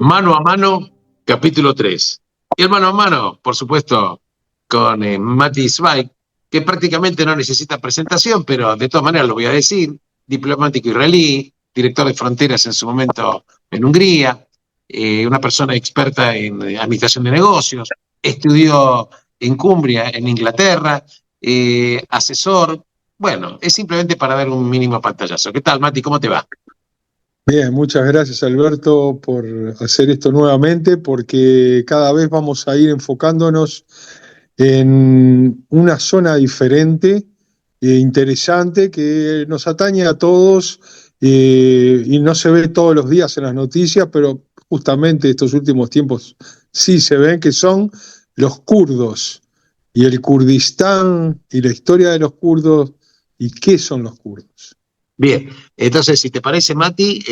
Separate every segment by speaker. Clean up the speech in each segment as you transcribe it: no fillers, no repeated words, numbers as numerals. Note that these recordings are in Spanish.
Speaker 1: Mano a mano, capítulo 3. Y el mano a mano, por supuesto, con Mati Zweig, que prácticamente no necesita presentación, pero de todas maneras lo voy a decir, diplomático israelí, director de fronteras en su momento en Hungría, una persona experta en administración de negocios, estudió en Cumbria, en Inglaterra, asesor. Bueno, es simplemente para dar un mínimo pantallazo. ¿Qué tal, Mati? ¿Cómo te va?
Speaker 2: Bien, muchas gracias Alberto por hacer esto nuevamente, porque cada vez vamos a ir enfocándonos en una zona diferente e interesante que nos atañe a todos y no se ve todos los días en las noticias, pero justamente estos últimos tiempos sí se ven, que son los kurdos y el Kurdistán y la historia de los kurdos y qué son los kurdos.
Speaker 1: Bien, entonces si te parece, Mati,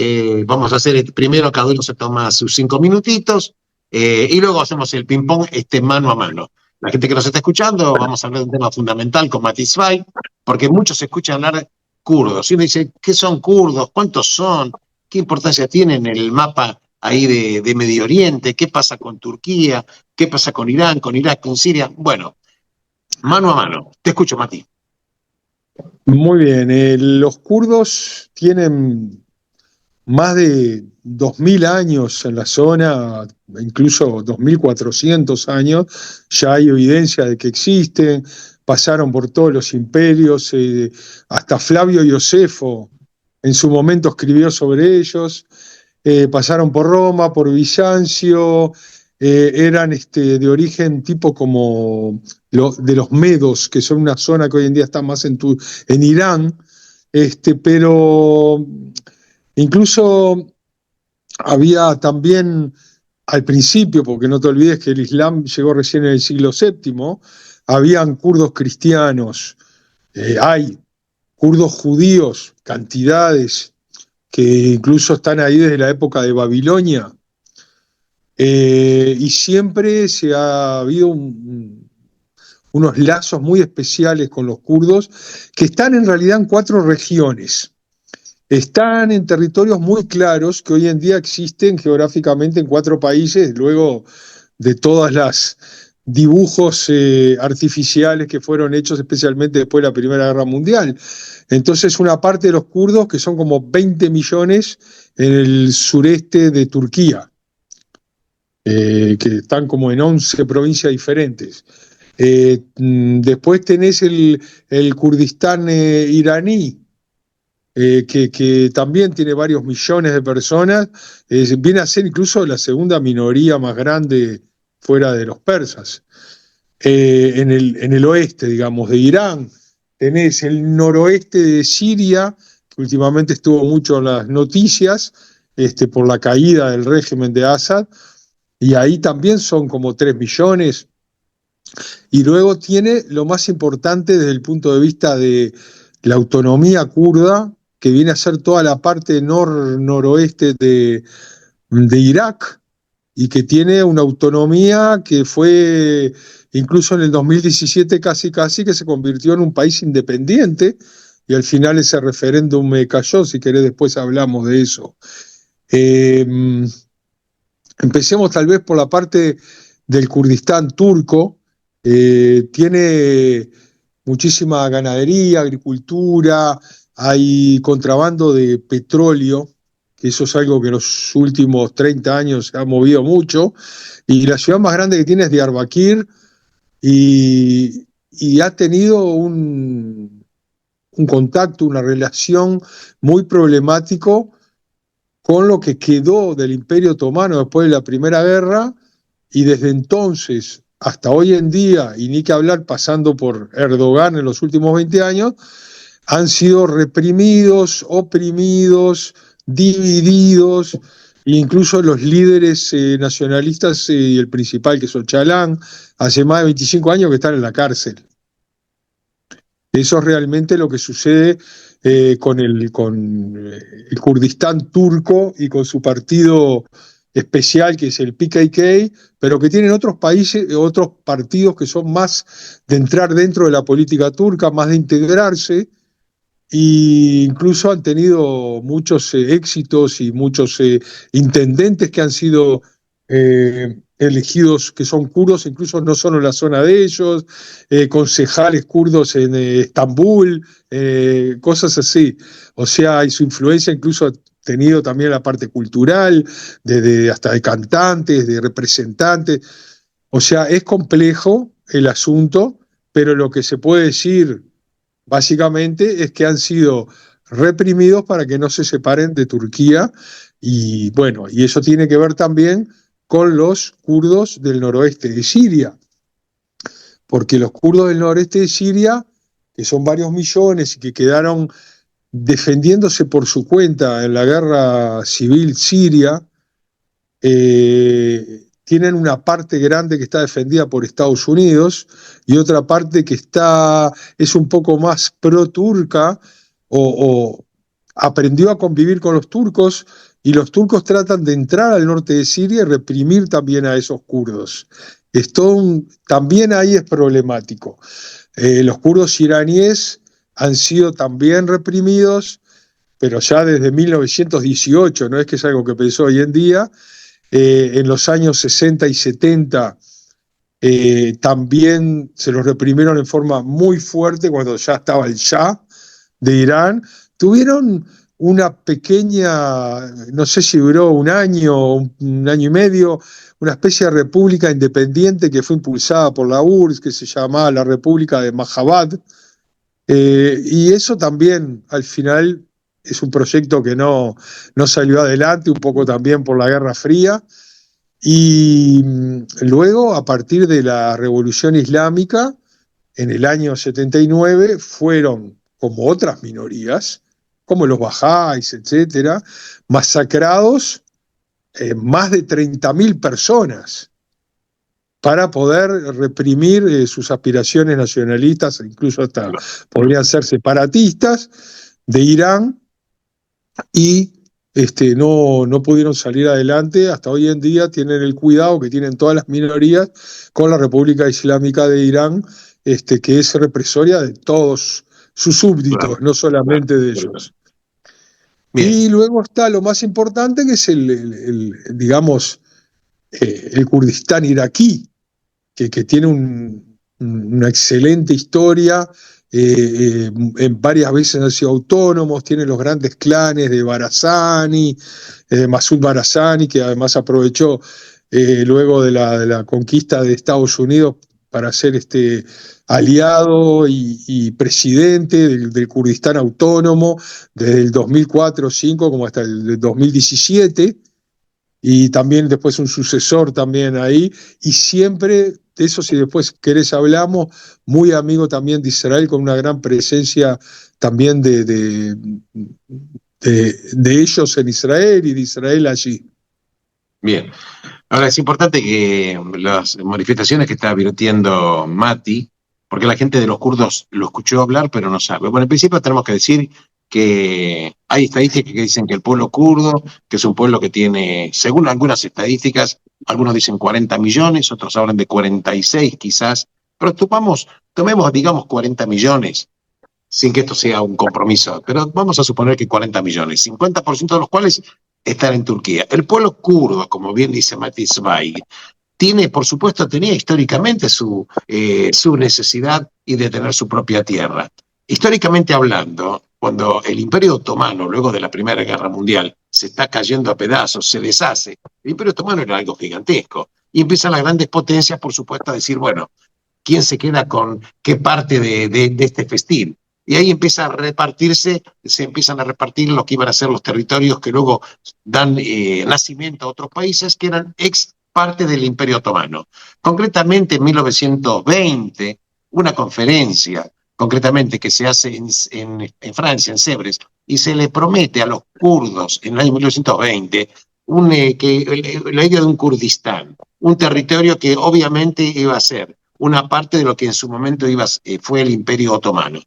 Speaker 1: vamos a hacer primero, cada uno se toma sus 5 minutitos y luego hacemos el ping-pong mano a mano. La gente que nos está escuchando, vamos a hablar de un tema fundamental con Mati Zweig, porque muchos escuchan hablar kurdos. Y uno dice, ¿qué son kurdos? ¿Cuántos son? ¿Qué importancia tienen en el mapa ahí de Medio Oriente? ¿Qué pasa con Turquía? ¿Qué pasa con Irán, con Irak, con Siria? Bueno, mano a mano. Te escucho, Mati.
Speaker 2: Muy bien, los kurdos tienen más de 2000 años en la zona, incluso 2400 años, ya hay evidencia de que existen, pasaron por todos los imperios, hasta Flavio Josefo en su momento escribió sobre ellos, pasaron por Roma, por Bizancio, eran de origen tipo como de los medos, que son una zona que hoy en día está más en Irán, pero incluso había también al principio, porque no te olvides que el Islam llegó recién en el siglo VII, habían kurdos cristianos, hay kurdos judíos, cantidades, que incluso están ahí desde la época de Babilonia, y siempre se ha habido unos lazos muy especiales con los kurdos, que están en realidad en 4 regiones. Están en territorios muy claros que hoy en día existen geográficamente en 4 países, luego de todas las dibujos artificiales que fueron hechos especialmente después de la Primera Guerra Mundial. Entonces, una parte de los kurdos, que son como 20 millones en el sureste de Turquía, que están como en 11 provincias diferentes. Después tenés el Kurdistán iraní, que también tiene varios millones de personas, viene a ser incluso la segunda minoría más grande fuera de los persas. En el oeste, digamos, de Irán, tenés el noroeste de Siria, que últimamente estuvo mucho en las noticias, por la caída del régimen de Assad, y ahí también son como 3 millones. Y luego tiene lo más importante desde el punto de vista de la autonomía kurda, que viene a ser toda la parte noroeste de Irak, y que tiene una autonomía que fue, incluso en el 2017 casi que se convirtió en un país independiente, y al final ese referéndum cayó. Si querés después hablamos de eso. Empecemos tal vez por la parte del Kurdistán turco. Tiene muchísima ganadería, agricultura, hay contrabando de petróleo, que eso es algo que en los últimos 30 años se ha movido mucho, y la ciudad más grande que tiene es Diyarbakir, y ha tenido un contacto, una relación muy problemático con lo que quedó del Imperio Otomano después de la Primera Guerra, y desde entonces hasta hoy en día, y ni que hablar pasando por Erdogan en los últimos 20 años, han sido reprimidos, oprimidos, divididos, e incluso los líderes nacionalistas y el principal, que es Öcalan, hace más de 25 años que están en la cárcel. Eso es realmente lo que sucede con el Kurdistán turco y con su partido especial, que es el PKK, pero que tienen otros países, otros partidos que son más de entrar dentro de la política turca, más de integrarse, e incluso han tenido muchos éxitos y muchos intendentes que han sido elegidos, que son kurdos, incluso no solo en la zona de ellos, concejales kurdos en Estambul, cosas así. O sea, hay su influencia incluso ha tenido también la parte cultural, hasta de cantantes, de representantes. O sea, es complejo el asunto, pero lo que se puede decir básicamente es que han sido reprimidos para que no se separen de Turquía y bueno, y eso tiene que ver también con los kurdos del noroeste de Siria, porque los kurdos del noroeste de Siria, que son varios millones y que quedaron defendiéndose por su cuenta en la guerra civil siria, tienen una parte grande que está defendida por Estados Unidos y otra parte que es un poco más pro-turca o aprendió a convivir con los turcos y los turcos tratan de entrar al norte de Siria y reprimir también a esos kurdos. También ahí es problemático. Los kurdos iraníes han sido también reprimidos, pero ya desde 1918, no es que es algo que pensó hoy en día. En los años 60 y 70 también se los reprimieron en forma muy fuerte cuando ya estaba el Shah de Irán. Tuvieron una pequeña, no sé si duró un año y medio, una especie de república independiente que fue impulsada por la URSS, que se llamaba la República de Mahabad, y eso también al final es un proyecto que no salió adelante, un poco también por la Guerra Fría, y luego a partir de la Revolución Islámica, en el año 79, fueron, como otras minorías, como los bajáis, etcétera, masacrados más de 30.000 personas para poder reprimir sus aspiraciones nacionalistas, incluso hasta podrían ser separatistas de Irán, y no pudieron salir adelante. Hasta hoy en día tienen el cuidado que tienen todas las minorías con la República Islámica de Irán, que es represoria de todos sus súbditos, claro, no solamente de ellos. Bien. Y luego está lo más importante, que es digamos, el Kurdistán iraquí, que tiene una excelente historia, en varias veces han sido autónomos, tiene los grandes clanes de Barazani, Masud Barazani, que además aprovechó luego de la conquista de Estados Unidos para ser aliado y presidente del Kurdistán autónomo desde el 2004-2005 como hasta el 2017, y también después un sucesor también ahí, y siempre, de eso si después querés hablamos, muy amigo también de Israel, con una gran presencia también de ellos en Israel y de Israel allí.
Speaker 1: Bien. Ahora, es importante que las manifestaciones que está virtiendo Mati, porque la gente de los kurdos lo escuchó hablar, pero no sabe. Bueno, en principio tenemos que decir que hay estadísticas que dicen que el pueblo kurdo, que es un pueblo que tiene, según algunas estadísticas, algunos dicen 40 millones, otros hablan de 46 quizás, pero tomemos, digamos, 40 millones, sin que esto sea un compromiso, pero vamos a suponer que 40 millones, 50% de los cuales están en Turquía. El pueblo kurdo, como bien dice Mati Zweig, por supuesto, tenía históricamente su necesidad y de tener su propia tierra. Históricamente hablando, cuando el Imperio Otomano, luego de la Primera Guerra Mundial, se está cayendo a pedazos, se deshace, el Imperio Otomano era algo gigantesco, y empiezan las grandes potencias, por supuesto, a decir, bueno, ¿quién se queda con qué parte de este festín? Y ahí empieza a repartirse, se empiezan a repartir lo que iban a ser los territorios que luego dan nacimiento a otros países que eran ex parte del Imperio Otomano. Concretamente en 1920, una conferencia, concretamente que se hace en Francia, en Sèvres, y se le promete a los kurdos en el año 1920 la idea de un Kurdistán, un territorio que obviamente iba a ser una parte de lo que en su momento fue el Imperio Otomano.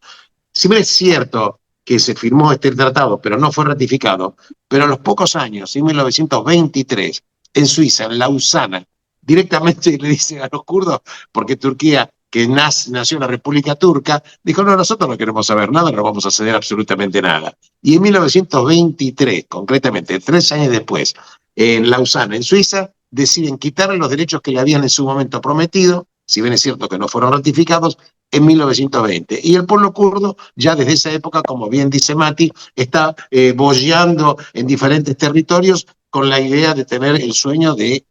Speaker 1: Si bien es cierto que se firmó este tratado, pero no fue ratificado, pero a los pocos años, en 1923, en Suiza, en Lausana, directamente le dicen a los kurdos, porque Turquía que nació la República Turca, dijo, no, nosotros no queremos saber nada, no vamos a ceder absolutamente nada. Y en 1923, concretamente, 3 años después, en Lausana, en Suiza, deciden quitarle los derechos que le habían en su momento prometido, si bien es cierto que no fueron ratificados, en 1920. Y el pueblo kurdo, ya desde esa época, como bien dice Mati, está boyeando en diferentes territorios con la idea de tener el sueño de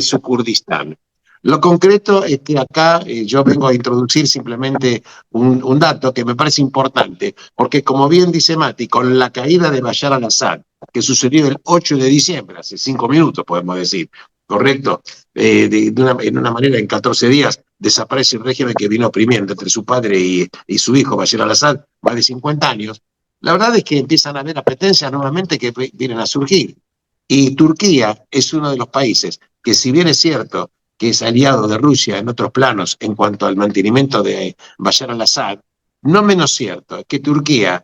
Speaker 1: su Kurdistán. Lo concreto es que acá yo vengo a introducir simplemente un dato que me parece importante, porque como bien dice Mati, con la caída de Bashar al-Assad, que sucedió el 8 de diciembre, hace 5 minutos podemos decir, ¿correcto? En una manera, en 14 días desaparece el régimen que vino oprimiendo entre su padre y su hijo, Bashar al-Assad, más de 50 años. La verdad es que empiezan a haber apetencias nuevamente que vienen a surgir. Y Turquía es uno de los países que, si bien es cierto que es aliado de Rusia en otros planos en cuanto al mantenimiento de Bashar al-Assad, no menos cierto es que Turquía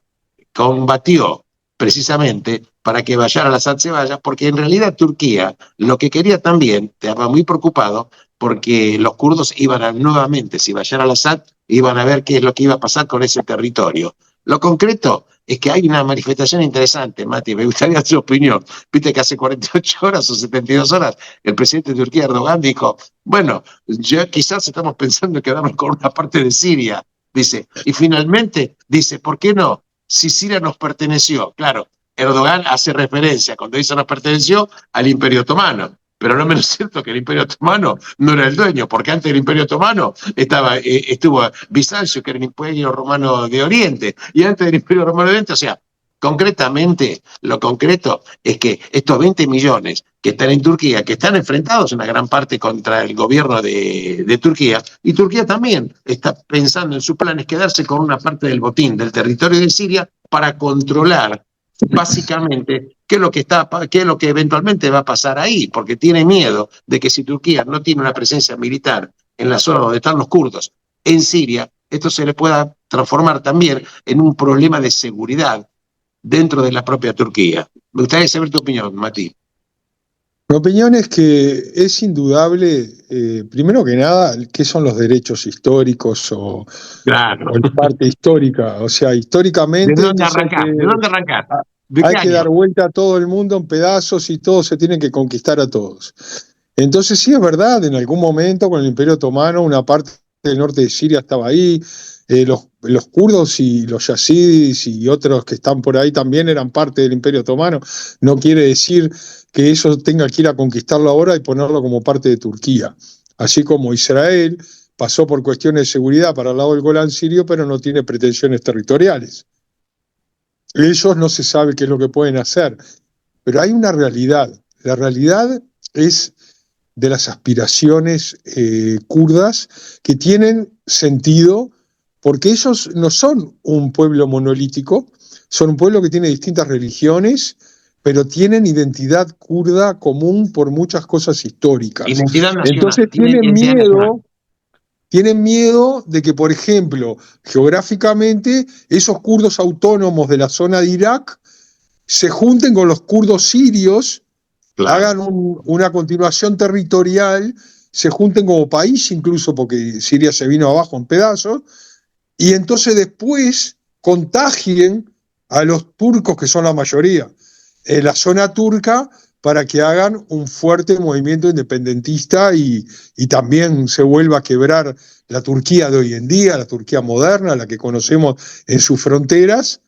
Speaker 1: combatió precisamente para que Bashar al-Assad se vaya, porque en realidad Turquía lo que quería también, estaba muy preocupado porque los kurdos iban a nuevamente, si Bashar al-Assad, iban a ver qué es lo que iba a pasar con ese territorio. Lo concreto es que hay una manifestación interesante, Mati, me gustaría su opinión. Viste que hace 48 horas o 72 horas el presidente de Turquía, Erdogan, dijo, bueno, quizás estamos pensando en quedarnos con una parte de Siria, dice, y finalmente dice, ¿por qué no? Si Siria nos perteneció, claro, Erdogan hace referencia, cuando dice nos perteneció, al Imperio Otomano. Pero no menos cierto que el Imperio Otomano no era el dueño, porque antes del Imperio Otomano estuvo Bizancio, que era el Imperio Romano de Oriente, y antes del Imperio Romano de Oriente, o sea, concretamente, lo concreto es que estos 20 millones que están en Turquía, que están enfrentados en una gran parte contra el gobierno de Turquía, y Turquía también está pensando en sus planes quedarse con una parte del botín del territorio de Siria para controlar básicamente qué es lo que eventualmente va a pasar ahí, porque tiene miedo de que si Turquía no tiene una presencia militar en la zona donde están los kurdos, en Siria, esto se le pueda transformar también en un problema de seguridad dentro de la propia Turquía. Me gustaría saber tu opinión, Mati.
Speaker 2: Mi opinión es que es indudable, primero que nada, qué son los derechos históricos
Speaker 1: Claro.
Speaker 2: o la parte histórica. O sea,
Speaker 1: ¿De
Speaker 2: históricamente
Speaker 1: dónde arrancar? ¿De dónde arrancar? ¿De qué
Speaker 2: hay que
Speaker 1: año?
Speaker 2: dar vuelta a todo el mundo en pedazos y todos se tienen que conquistar a todos. Entonces sí es verdad, en algún momento con el Imperio Otomano una parte del norte de Siria estaba ahí, los kurdos y los yazidis y otros que están por ahí también eran parte del Imperio Otomano. No quiere decir que eso tenga que ir a conquistarlo ahora y ponerlo como parte de Turquía. Así como Israel pasó por cuestiones de seguridad para el lado del Golán sirio, pero no tiene pretensiones territoriales. Ellos no se sabe qué es lo que pueden hacer, pero hay una realidad. La realidad es de las aspiraciones kurdas que tienen sentido porque ellos no son un pueblo monolítico, son un pueblo que tiene distintas religiones, pero tienen identidad kurda común por muchas cosas históricas.
Speaker 1: Identidad nacional.
Speaker 2: Entonces tienen miedo de que, por ejemplo, geográficamente, esos kurdos autónomos de la zona de Irak se junten con los kurdos sirios, claro, hagan una continuación territorial, se junten como país incluso, porque Siria se vino abajo en pedazos, y entonces después contagien a los turcos, que son la mayoría, en la zona turca, para que hagan un fuerte movimiento independentista y también se vuelva a quebrar la Turquía de hoy en día, la Turquía moderna, la que conocemos en sus fronteras.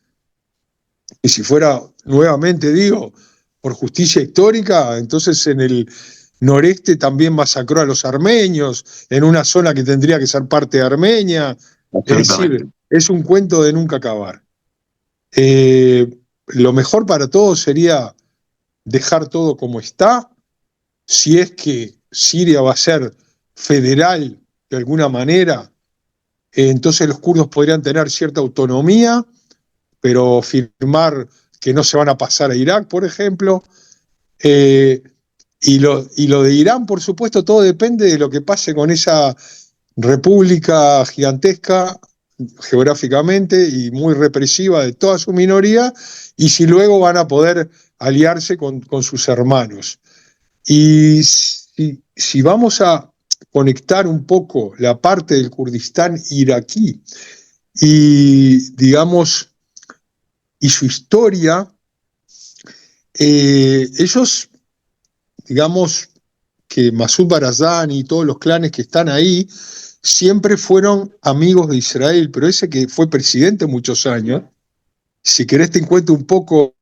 Speaker 2: Y si fuera, nuevamente digo, por justicia histórica, entonces en el noreste también masacró a los armenios, en una zona que tendría que ser parte de Armenia. Es decir, es un cuento de nunca acabar. Lo mejor para todos sería dejar todo como está. Si es que Siria va a ser federal de alguna manera, entonces los kurdos podrían tener cierta autonomía, pero firmar que no se van a pasar a Irak, por ejemplo. Y lo de Irán, por supuesto, todo depende de lo que pase con esa república gigantesca geográficamente y muy represiva de toda su minoría, y si luego van a poder aliarse con sus hermanos. Y si vamos a conectar un poco la parte del Kurdistán iraquí y, digamos, y su historia, ellos, digamos, que Masud Barzani y todos los clanes que están ahí siempre fueron amigos de Israel, pero ese que fue presidente muchos años, si querés te cuento un poco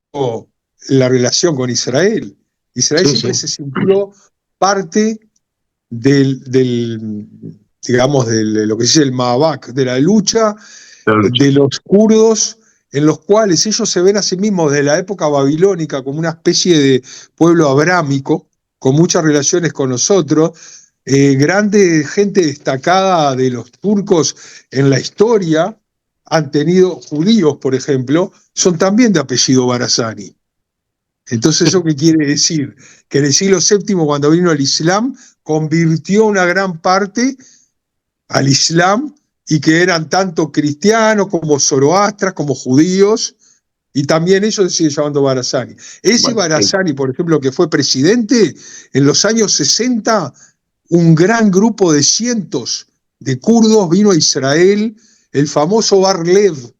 Speaker 2: la relación con Israel. Israel
Speaker 1: Sí,
Speaker 2: siempre
Speaker 1: sí.
Speaker 2: se sintió parte digamos, de lo que se dice el Maabak, de la lucha
Speaker 1: La lucha.
Speaker 2: de los kurdos, en los cuales ellos se ven a sí mismos desde la época babilónica como una especie de pueblo abrámico, con muchas relaciones con nosotros, grande gente destacada de los turcos en la historia, han tenido judíos, por ejemplo, son también de apellido Barazani. Entonces, ¿eso qué quiere decir? Que en el siglo VII, cuando vino el Islam, convirtió una gran parte al Islam y que eran tanto cristianos como zoroastras, como judíos, y también ellos se siguen llamando Barazani. Ese
Speaker 1: Bueno,
Speaker 2: Barazani, por ejemplo, que fue presidente, en los años 60, un gran grupo de cientos de kurdos vino a Israel, el famoso Bar-Lev,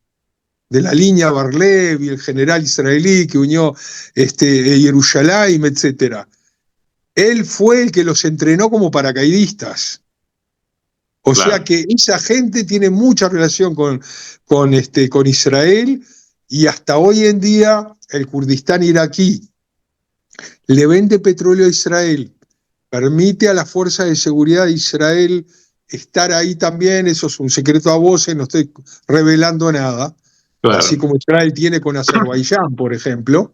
Speaker 2: de la línea Bar-Lev y el general israelí que unió Jerusalén, etc. Él fue el que los entrenó como paracaidistas. O sea
Speaker 1: claro.
Speaker 2: que esa gente tiene mucha relación con Israel y hasta hoy en día el Kurdistán iraquí le vende petróleo a Israel, permite a la fuerza de seguridad de Israel estar ahí también, eso es un secreto a voces, no estoy revelando nada,
Speaker 1: Claro.
Speaker 2: así como Israel tiene con Azerbaiyán, por ejemplo.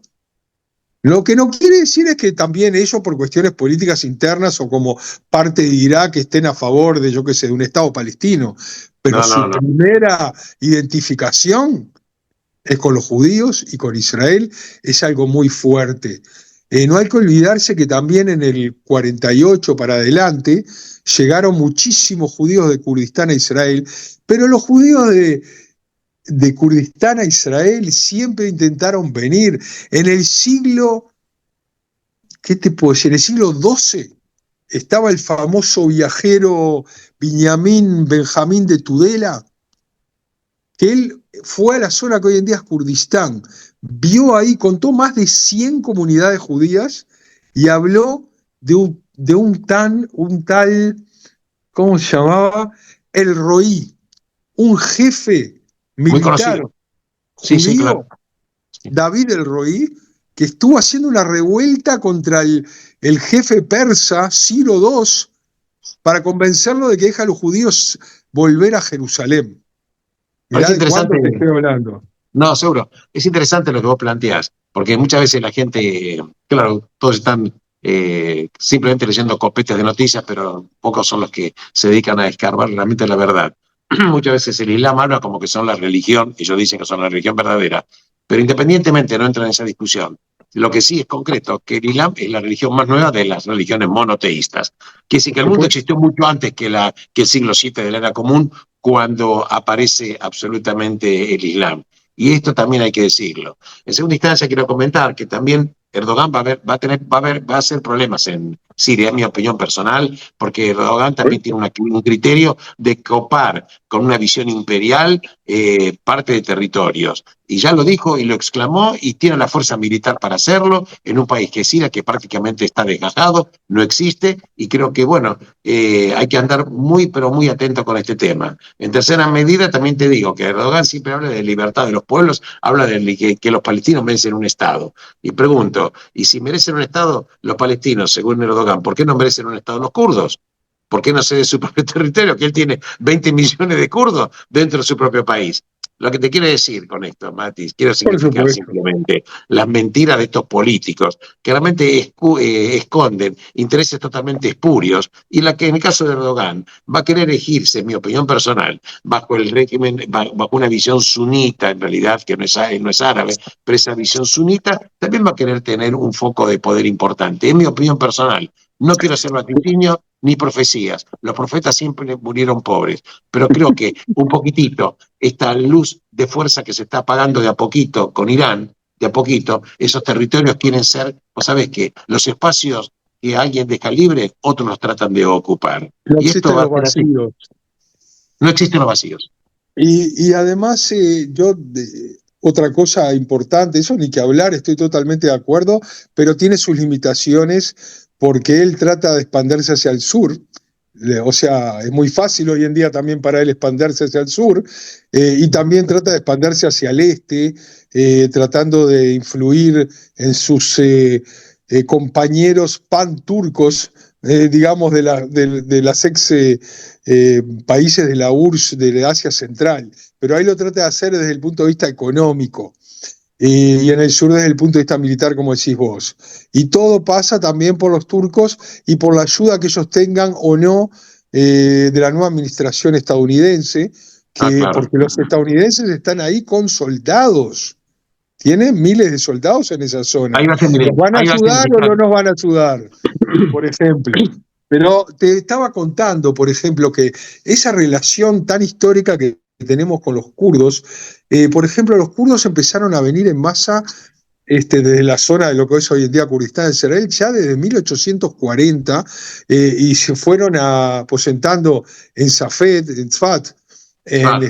Speaker 2: Lo que no quiere decir es que también ellos, por cuestiones políticas internas o como parte de Irak, estén a favor de, yo qué sé, de un Estado palestino. Pero
Speaker 1: No, no,
Speaker 2: su
Speaker 1: no.
Speaker 2: primera identificación es con los judíos y con Israel, es algo muy fuerte. No hay que olvidarse que también en el 48 para adelante llegaron muchísimos judíos de Kurdistán a Israel, pero los judíos de Kurdistán a Israel siempre intentaron venir. En el siglo, ¿qué te puedo decir? En el siglo XII estaba el famoso viajero Benjamín de Tudela, que él fue a la zona que hoy en día es Kurdistán, vio ahí, contó más de 100 comunidades judías y habló un tal, ¿cómo se llamaba? El Roí, un jefe
Speaker 1: Muy
Speaker 2: militar
Speaker 1: conocido. Sí, sí, claro.
Speaker 2: judío, David el Roí, que estuvo haciendo una revuelta contra el jefe persa, Ciro II, para convencerlo de que deja a los judíos volver a Jerusalén.
Speaker 1: Es
Speaker 2: Mirá de cuándo
Speaker 1: interesante.
Speaker 2: te estoy hablando.
Speaker 1: No, seguro. Es interesante lo que vos planteás, porque muchas veces la gente, claro, todos están simplemente leyendo copetes de noticias, pero pocos son los que se dedican a escarbar realmente la verdad. Muchas veces el Islam habla como que son la religión, ellos dicen que son la religión verdadera, pero independientemente no entran en esa discusión. Lo que sí es concreto, que el Islam es la religión más nueva de las religiones monoteístas. Que sí, que el
Speaker 2: Por
Speaker 1: mundo
Speaker 2: supuesto.
Speaker 1: existió mucho antes que el siglo VII de la era común, cuando aparece absolutamente el Islam. Y esto también hay que decirlo. En segunda instancia, quiero comentar que también Erdogan va a hacer problemas en Siria, es mi opinión personal, porque Erdogan también tiene un criterio de copar con una visión imperial parte de territorios. Y ya lo dijo y lo exclamó, y tiene la fuerza militar para hacerlo en un país que es Siria, que prácticamente está desgastado, no existe, y creo que, bueno, hay que andar muy, pero muy atento con este tema. En tercera medida, también te digo que Erdogan siempre habla de libertad de los pueblos, habla de que los palestinos merecen un Estado. Y pregunto, ¿y si merecen un Estado los palestinos, según Erdogan, por qué no merecen un Estado los kurdos? ¿Por qué no cede su propio territorio? Que él tiene 20 millones de kurdos dentro de su propio país. Lo que te quiero decir con esto, Matis, quiero
Speaker 2: Por
Speaker 1: significar
Speaker 2: supuesto.
Speaker 1: simplemente las mentiras de estos políticos que realmente esconden intereses totalmente espurios, y la que en el caso de Erdogan va a querer erigirse, en mi opinión personal, bajo el régimen, bajo una visión sunita, en realidad, que no es árabe, pero esa visión sunita también va a querer tener un foco de poder importante. En mi opinión personal, no quiero hacer vaticinio ni profecías. Los profetas siempre murieron pobres, pero creo que un poquitito, esta luz de fuerza que se está apagando de a poquito con Irán, de a poquito, esos territorios quieren ser, vos sabés que los espacios que alguien deja libre, otros los tratan de ocupar.
Speaker 2: No
Speaker 1: Y esto
Speaker 2: existen
Speaker 1: va a
Speaker 2: los
Speaker 1: ser así.
Speaker 2: vacíos.
Speaker 1: No existen los vacíos.
Speaker 2: Y además, otra cosa importante, eso ni que hablar, estoy totalmente de acuerdo, pero tiene sus limitaciones porque él trata de expandirse hacia el sur. O sea, es muy fácil hoy en día también para él expandirse hacia el sur, y también trata de expandirse hacia el este, tratando de influir en sus compañeros pan-turcos, digamos, de las ex países de la URSS de Asia Central, pero ahí lo trata de hacer desde el punto de vista económico, y en el sur desde el punto de vista militar, como decís vos. Y todo pasa también por los turcos y por la ayuda que ellos tengan o no de la nueva administración estadounidense,
Speaker 1: Claro.
Speaker 2: porque los estadounidenses están ahí con soldados. Tienen miles de soldados en esa zona.
Speaker 1: Ahí va a ser
Speaker 2: ¿Nos van a
Speaker 1: ahí va a ser
Speaker 2: ayudar o no nos van a ayudar? Por ejemplo. Pero te estaba contando, por ejemplo, que esa relación tan histórica que tenemos con los kurdos, por ejemplo, los kurdos empezaron a venir en masa desde la zona de lo que es hoy en día Kurdistán de Israel, ya desde 1840, y se fueron aposentando en Safed, en Tzfat, en
Speaker 1: Claro.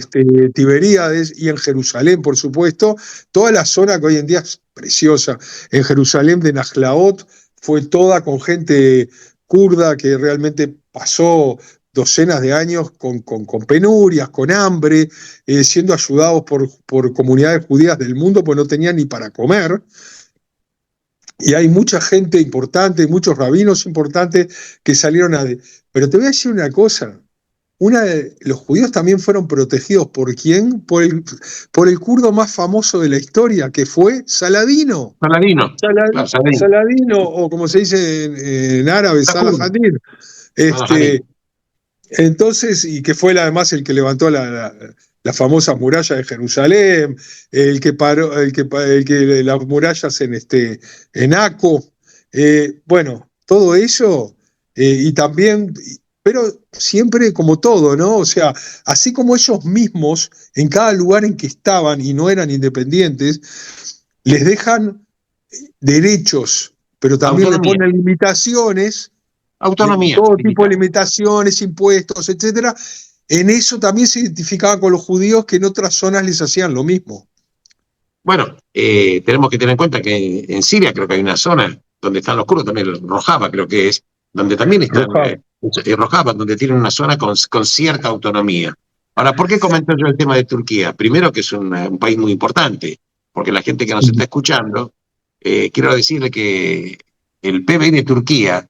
Speaker 2: Tiberíades y en Jerusalén, por supuesto, toda la zona que hoy en día es preciosa. En Jerusalén de Najlaot fue toda con gente kurda que realmente pasó docenas de años con penurias, con hambre, siendo ayudados por comunidades judías del mundo, pues no tenían ni para comer. Y hay mucha gente importante, muchos rabinos importantes que salieron a... Pero te voy a decir una cosa, los judíos también fueron protegidos ¿por quién? Por el kurdo más famoso de la historia, que fue Saladino.
Speaker 1: Saladino. Claro, Saladino.
Speaker 2: Saladino, o como se dice en árabe, Salah
Speaker 1: Saladino.
Speaker 2: Hadid. Entonces, y que fue además el que levantó la famosa muralla de Jerusalén, el que paró, las murallas en Aco. Bueno, todo eso, y también, pero siempre como todo, ¿no? O sea, así como ellos mismos, en cada lugar en que estaban y no eran independientes, les dejan derechos, pero también le
Speaker 1: Autonomía.
Speaker 2: ponen limitaciones,
Speaker 1: Autonomía.
Speaker 2: todo tipo de limitaciones, impuestos, etcétera. En eso también se identificaba con los judíos, que en otras zonas les hacían lo mismo.
Speaker 1: Bueno, tenemos que tener en cuenta que en Siria creo que hay una zona donde están los kurdos, también Rojava creo que es, donde también están Rojava, donde tienen una zona con cierta autonomía. Ahora, ¿por qué comento yo el tema de Turquía? Primero que es un país muy importante, porque la gente que nos está escuchando, quiero decirle que el PBI de Turquía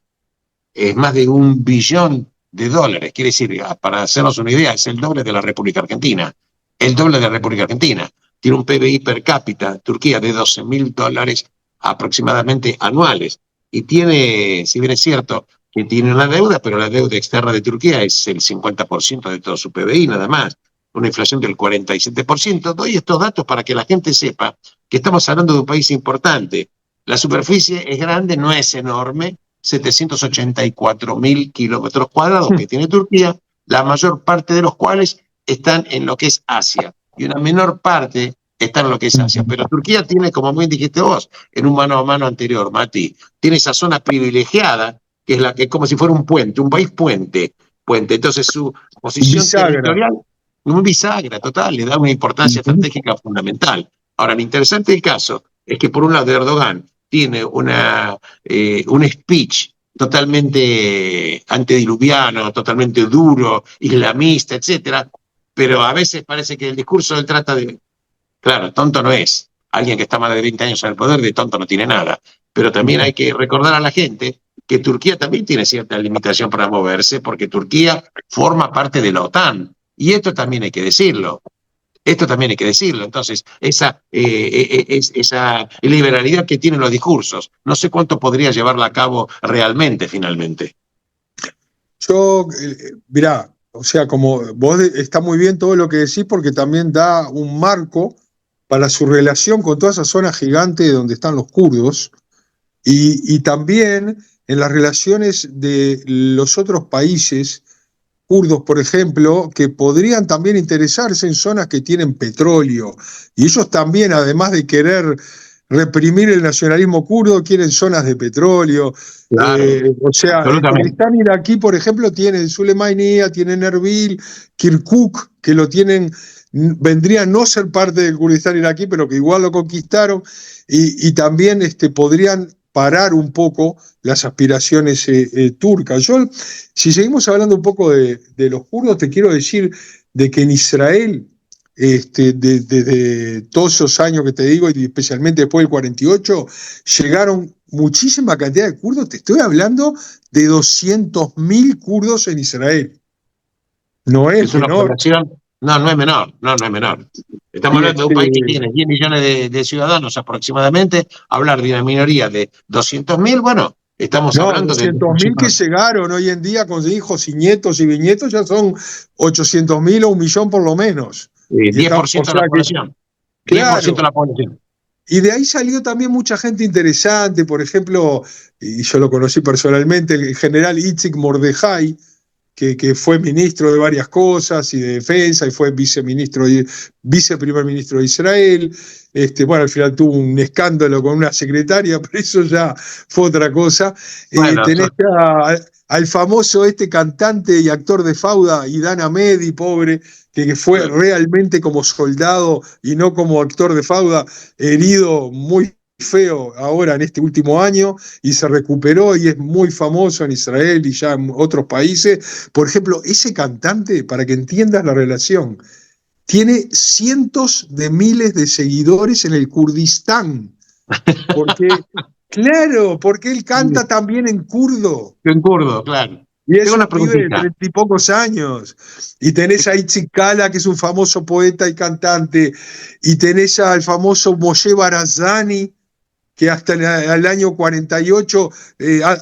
Speaker 1: es más de $1 billón. Quiere decir, para hacernos una idea, es el doble de la República Argentina. El doble de la República Argentina. Tiene un PBI per cápita, Turquía, de $12.000 aproximadamente anuales. Y tiene, si bien es cierto, que tiene una deuda, pero la deuda externa de Turquía es el 50% de todo su PBI, nada más. Una inflación del 47%. Doy estos datos para que la gente sepa que estamos hablando de un país importante. La superficie es grande, no es enorme, 784.000 kilómetros cuadrados que tiene Turquía, la mayor parte de los cuales están en lo que es Asia, y una menor parte está en lo que es Asia. Pero Turquía tiene, como muy dijiste vos, en un mano a mano anterior, Mati, tiene esa zona privilegiada, que es la que como si fuera un puente, un país puente. Entonces su posición territorial, un bisagra total, le da una importancia estratégica fundamental. Ahora, lo interesante del caso es que por un lado Erdogan tiene un speech totalmente antediluviano, totalmente duro, islamista, etcétera, pero a veces parece que el discurso él trata de... Claro, tonto no es. Alguien que está más de 20 años en el poder, de tonto no tiene nada. Pero también hay que recordar a la gente que Turquía también tiene cierta limitación para moverse, porque Turquía forma parte de la OTAN. Y esto también hay que decirlo. Entonces, esa liberalidad que tienen los discursos, no sé cuánto podría llevarla a cabo realmente, finalmente.
Speaker 2: Mirá, o sea, como vos está muy bien todo lo que decís, porque también da un marco para su relación con toda esa zona gigante donde están los kurdos, y también en las relaciones de los otros países kurdos, por ejemplo, que podrían también interesarse en zonas que tienen petróleo. Y ellos también, además de querer reprimir el nacionalismo kurdo, quieren zonas de petróleo.
Speaker 1: Claro,
Speaker 2: O sea, el
Speaker 1: absolutamente.
Speaker 2: Kurdistán iraquí, por ejemplo, tiene Suleimania, tiene Erbil, Kirkuk, que lo tienen, vendría a no ser parte del Kurdistán iraquí, pero que igual lo conquistaron, y también podrían parar un poco las aspiraciones turcas. Si seguimos hablando un poco de los kurdos, te quiero decir de que en Israel, desde todos esos años que te digo, y especialmente después del 48, llegaron muchísima cantidad de kurdos. Te estoy hablando de 200.000 kurdos en Israel. No es
Speaker 1: Es una
Speaker 2: menor.
Speaker 1: población, no es menor, no es menor. Estamos
Speaker 2: Y
Speaker 1: hablando de un país que tiene 10 millones de ciudadanos aproximadamente, hablar de una minoría de 200.000, bueno, estamos
Speaker 2: no,
Speaker 1: hablando de
Speaker 2: 200.000 que llegaron hoy en día con hijos y nietos y bisnietos, ya son 800.000 o 1.000.000 por lo menos. Y
Speaker 1: 10% de la población. 10% de
Speaker 2: claro.
Speaker 1: la población.
Speaker 2: Y de ahí salió también mucha gente interesante, por ejemplo, y yo lo conocí personalmente, el general Itzik Mordejai, que fue ministro de varias cosas y de defensa, y fue viceprimer ministro de Israel. Bueno, al final tuvo un escándalo con una secretaria, pero eso ya fue otra cosa.
Speaker 1: Bueno,
Speaker 2: Tenés al famoso cantante y actor de Fauda, Idan Amedi, pobre, que fue realmente como soldado y no como actor de Fauda, herido muy feo ahora en este último año, y se recuperó y es muy famoso en Israel y ya en otros países. Por ejemplo, ese cantante, para que entiendas la relación, tiene cientos de miles de seguidores en el Kurdistán, porque, claro, porque él canta también en kurdo.
Speaker 1: en kurdo, claro.
Speaker 2: Y es
Speaker 1: Tengo una
Speaker 2: un pibe de
Speaker 1: preguntita.
Speaker 2: 30 y pocos años. Y tenés a Itzik Kala, que es un famoso poeta y cantante. Y tenés al famoso Moshe Barazani, que hasta el año 48,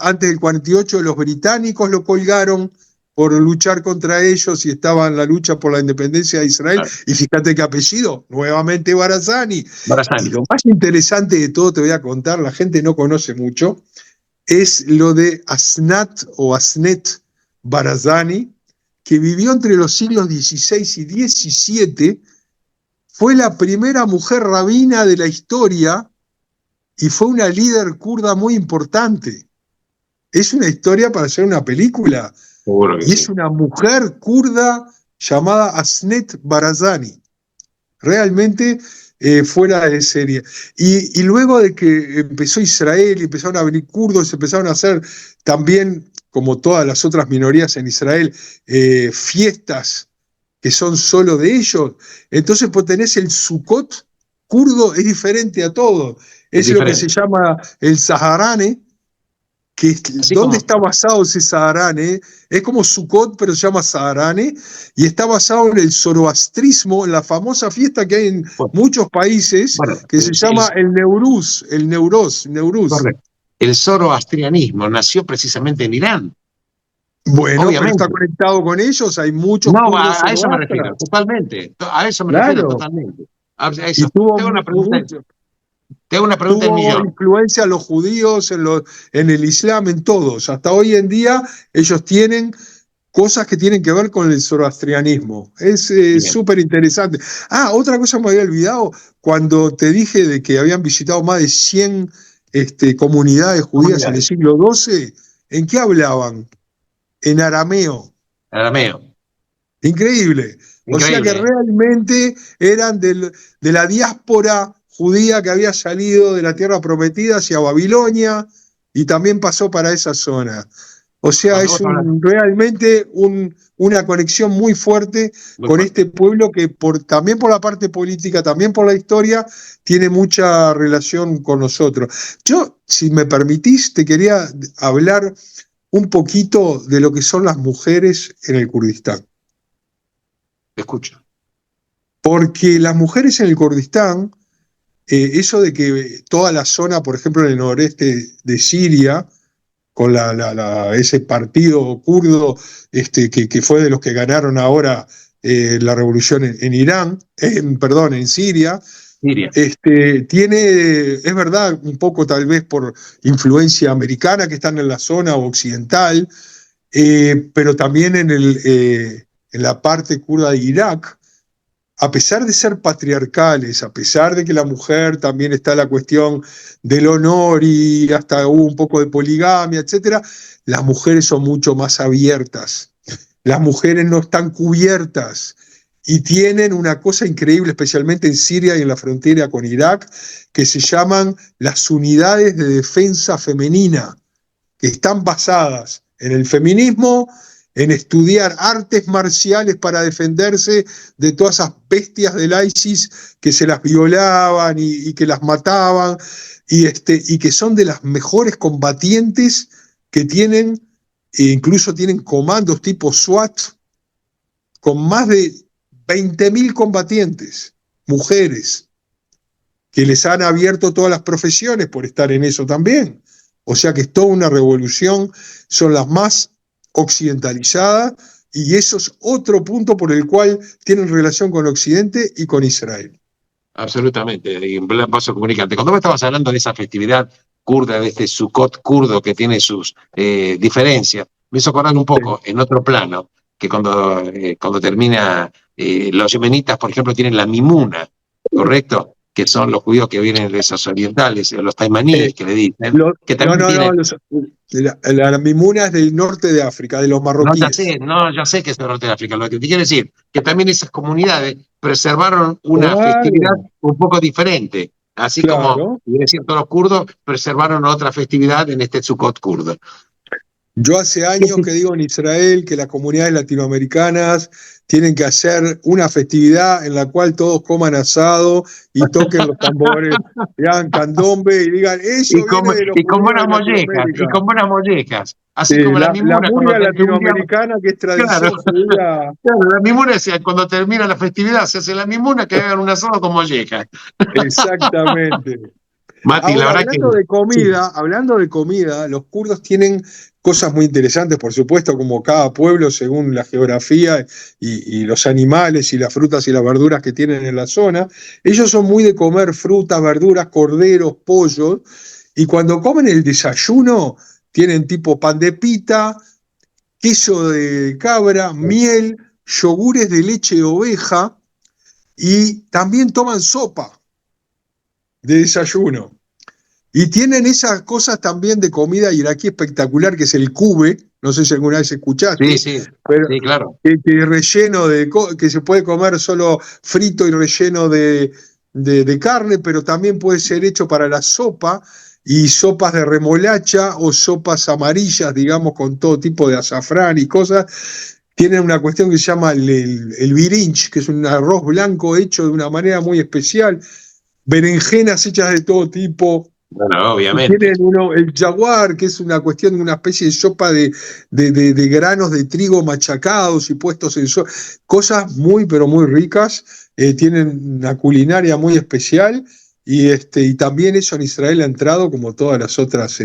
Speaker 2: antes del 48, los británicos lo colgaron por luchar contra ellos y estaba en la lucha por la independencia de Israel.
Speaker 1: Claro.
Speaker 2: Y fíjate qué apellido, nuevamente Barazani. Y
Speaker 1: Barazani.
Speaker 2: lo más interesante de todo, te voy a contar, la gente no conoce mucho, es lo de Asnat o Asnet Barazani, que vivió entre los siglos XVI y XVII, fue la primera mujer rabina de la historia y fue una líder kurda muy importante. Es una historia para hacer una película.
Speaker 1: Seguro que
Speaker 2: Y
Speaker 1: sí.
Speaker 2: es una mujer kurda llamada Asnet Barazani. Realmente fuera de serie. Y luego de que empezó Israel y empezaron a venir kurdos, empezaron a hacer también, como todas las otras minorías en Israel, fiestas que son solo de ellos. Entonces, pues tenés el Sukkot kurdo, es diferente a todo.
Speaker 1: Es
Speaker 2: Es lo que se
Speaker 1: diferente.
Speaker 2: llama el Saharane, que
Speaker 1: Así
Speaker 2: ¿dónde
Speaker 1: como,
Speaker 2: está basado ese Saharane? Es como Sukkot, pero se llama Saharane, y está basado en el zoroastrismo, en la famosa fiesta que hay en muchos países,
Speaker 1: bueno,
Speaker 2: que se llama el Neuruz, Neuruz.
Speaker 1: correcto. El zoroastrianismo nació precisamente en Irán,
Speaker 2: Bueno, pero está
Speaker 1: obviamente.
Speaker 2: conectado con ellos, hay muchos
Speaker 1: No,
Speaker 2: kurdos
Speaker 1: a eso me refiero,
Speaker 2: zoroastras.
Speaker 1: totalmente. A eso me refiero
Speaker 2: Claro,
Speaker 1: totalmente. A
Speaker 2: y
Speaker 1: eso.
Speaker 2: tuvo
Speaker 1: Te hago una pregunta del
Speaker 2: tuvo
Speaker 1: millón.
Speaker 2: influencia en los judíos, en el Islam, en todos. Hasta hoy en día ellos tienen cosas que tienen que ver con el zoroastrianismo. Es
Speaker 1: Bien.
Speaker 2: súper interesante. Ah, otra cosa me había olvidado, cuando te dije de que habían visitado más de 100 comunidades judías en el
Speaker 1: Comunidades.
Speaker 2: siglo XII, ¿en qué hablaban? En arameo.
Speaker 1: Arameo.
Speaker 2: Increíble. O sea que
Speaker 1: Increíble.
Speaker 2: realmente eran de la diáspora judía que había salido de la tierra prometida hacia Babilonia y también pasó para esa zona. O sea,
Speaker 1: Cuando
Speaker 2: es
Speaker 1: vos hablas,
Speaker 2: realmente una conexión muy fuerte
Speaker 1: muy
Speaker 2: con
Speaker 1: fuerte.
Speaker 2: este pueblo que también por la parte política, también por la historia, tiene mucha relación con nosotros. Yo, si me permitís, te quería hablar un poquito de lo que son las mujeres en el Kurdistán.
Speaker 1: Te escucho.
Speaker 2: Porque las mujeres en el Kurdistán, eso de que toda la zona, por ejemplo, en el noreste de Siria, con ese partido kurdo que fue de los que ganaron ahora la revolución en Irán, perdón, en Siria,
Speaker 1: Siria.
Speaker 2: es verdad, un poco tal vez por influencia americana que están en la zona occidental, pero también en la parte kurda de Irak a pesar de ser patriarcales, a pesar de que la mujer también está la cuestión del honor y hasta hubo un poco de poligamia, etcétera, las mujeres son mucho más abiertas. Las mujeres no están cubiertas y tienen una cosa increíble, especialmente en Siria y en la frontera con Irak, que se llaman las unidades de defensa femenina, que están basadas en el feminismo, en estudiar artes marciales para defenderse de todas esas bestias del ISIS que se las violaban y que las mataban, y que son de las mejores combatientes que tienen, e incluso tienen comandos tipo SWAT, con más de 20.000 combatientes, mujeres, que les han abierto todas las profesiones por estar en eso también. O sea que es toda una revolución, son las más occidentalizadas, y eso es otro punto por el cual tienen relación con Occidente y con Israel.
Speaker 1: Absolutamente, y un paso comunicante. Cuando me estabas hablando de esa festividad kurda, de este Sukkot kurdo que tiene sus diferencias, me hizo acordar un poco, en otro plano, que cuando termina, los yemenitas, por ejemplo, tienen la mimuna, ¿correcto? Que son los judíos que vienen de esos orientales, los taimaníes, que le dicen, que también tienen...
Speaker 2: La mimuna es del norte de África, de los marroquíes.
Speaker 1: Ya sé que es del norte de África. Lo que te quiero decir, que también esas comunidades preservaron una festividad un poco diferente. Así como, quiere decir, todos los kurdos preservaron otra festividad en este Sukkot kurdo.
Speaker 2: Yo hace años que digo en Israel que las comunidades latinoamericanas tienen que hacer una festividad en la cual todos coman asado y toquen los tambores, y hagan candombe y digan, eso viene de los
Speaker 1: y con buenas mollejas. Así
Speaker 2: sí,
Speaker 1: como la mimuna.
Speaker 2: murga latinoamericana que es tradición judía.
Speaker 1: Claro, la mimuna es cuando termina la festividad, se hace la mimuna, que hagan un asado con mollejas.
Speaker 2: Exactamente.
Speaker 1: Mati,
Speaker 2: ahora,
Speaker 1: la verdad
Speaker 2: hablando de comida, los kurdos tienen cosas muy interesantes, por supuesto, como cada pueblo según la geografía y los animales y las frutas y las verduras que tienen en la zona. Ellos son muy de comer frutas, verduras, corderos, pollos, y cuando comen el desayuno tienen tipo pan de pita, queso de cabra, miel, yogures de leche de oveja, y también toman sopa de desayuno. Y tienen esas cosas también de comida iraquí espectacular, que es el kube, no sé si alguna vez escuchaste,
Speaker 1: pero, sí, claro.
Speaker 2: Que relleno que se puede comer solo frito y relleno de carne, pero también puede ser hecho para la sopa, y sopas de remolacha o sopas amarillas, digamos, con todo tipo de azafrán y cosas. Tienen una cuestión que se llama el birinch, que es un arroz blanco hecho de una manera muy especial, berenjenas hechas de todo tipo.
Speaker 1: Bueno, obviamente.
Speaker 2: Tienen el jaguar, que es una cuestión de una especie de sopa de granos de trigo machacados y puestos en cosas muy, pero muy ricas. Tienen una culinaria muy especial, y también eso en Israel ha entrado como todas las otras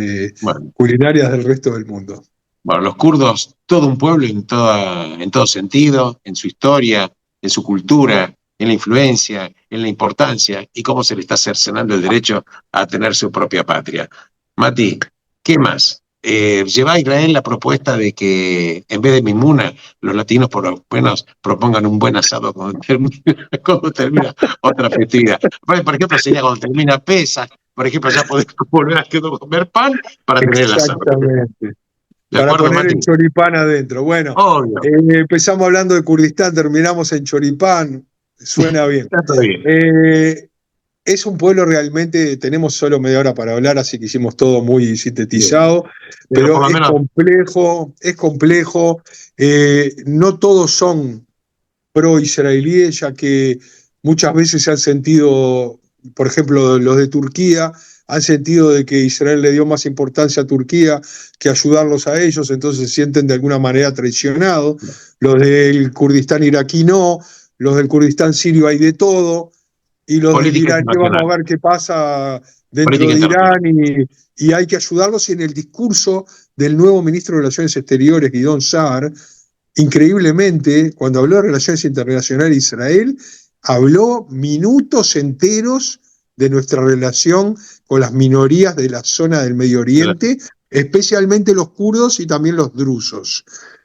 Speaker 2: culinarias del resto del mundo.
Speaker 1: Bueno, los kurdos, todo un pueblo en todo sentido, en su historia, en su cultura, en la influencia, en la importancia y cómo se le está cercenando el derecho a tener su propia patria. Mati, ¿qué más? Lleva a Israel la propuesta de que en vez de mimuna, los latinos por lo menos propongan un buen asado cuando termina otra festividad. Por ejemplo, sería cuando termina Pesach, por ejemplo, ya podés volver a comer pan para tener el asado.
Speaker 2: Exactamente. Para poner el choripán adentro. Bueno, empezamos hablando de Kurdistán, terminamos en choripán. Suena bien. Es un pueblo realmente, tenemos solo media hora para hablar, así que hicimos todo muy sintetizado, pero es complejo. No todos son pro-israelíes, ya que muchas veces se han sentido, por ejemplo, los de Turquía, han sentido de que Israel le dio más importancia a Turquía que ayudarlos a ellos, entonces se sienten de alguna manera traicionados. Los del Kurdistán iraquí no, los del Kurdistán sirio hay de todo, y los del Irán, que vamos a ver qué pasa dentro de Irán, y hay que ayudarlos. Y en el discurso del nuevo ministro de Relaciones Exteriores, Guidón Saar, increíblemente, cuando habló de Relaciones Internacionales de Israel, habló minutos enteros de nuestra relación con las minorías de la zona del Medio Oriente, especialmente los kurdos y también los drusos.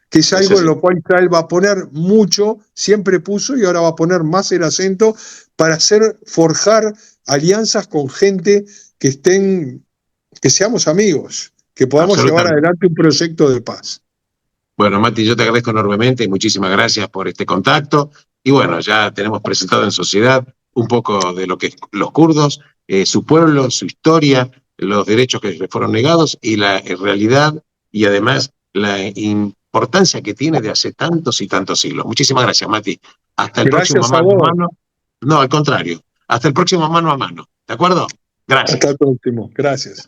Speaker 2: que es algo en lo cual Israel va a poner mucho, siempre puso y ahora va a poner más el acento para forjar alianzas con gente que seamos amigos, que podamos llevar adelante un proyecto de paz.
Speaker 1: Bueno, Mati, yo te agradezco enormemente y muchísimas gracias por este contacto. Y bueno, ya tenemos presentado en sociedad un poco de lo que es los kurdos, su pueblo, su historia, los derechos que les fueron negados y la realidad y además la importancia que tiene de hace tantos y tantos siglos. Muchísimas gracias, Mati. Hasta el próximo mano a mano. No, al contrario. Hasta el próximo mano a mano. ¿De acuerdo? Gracias.
Speaker 2: Hasta el próximo. Gracias.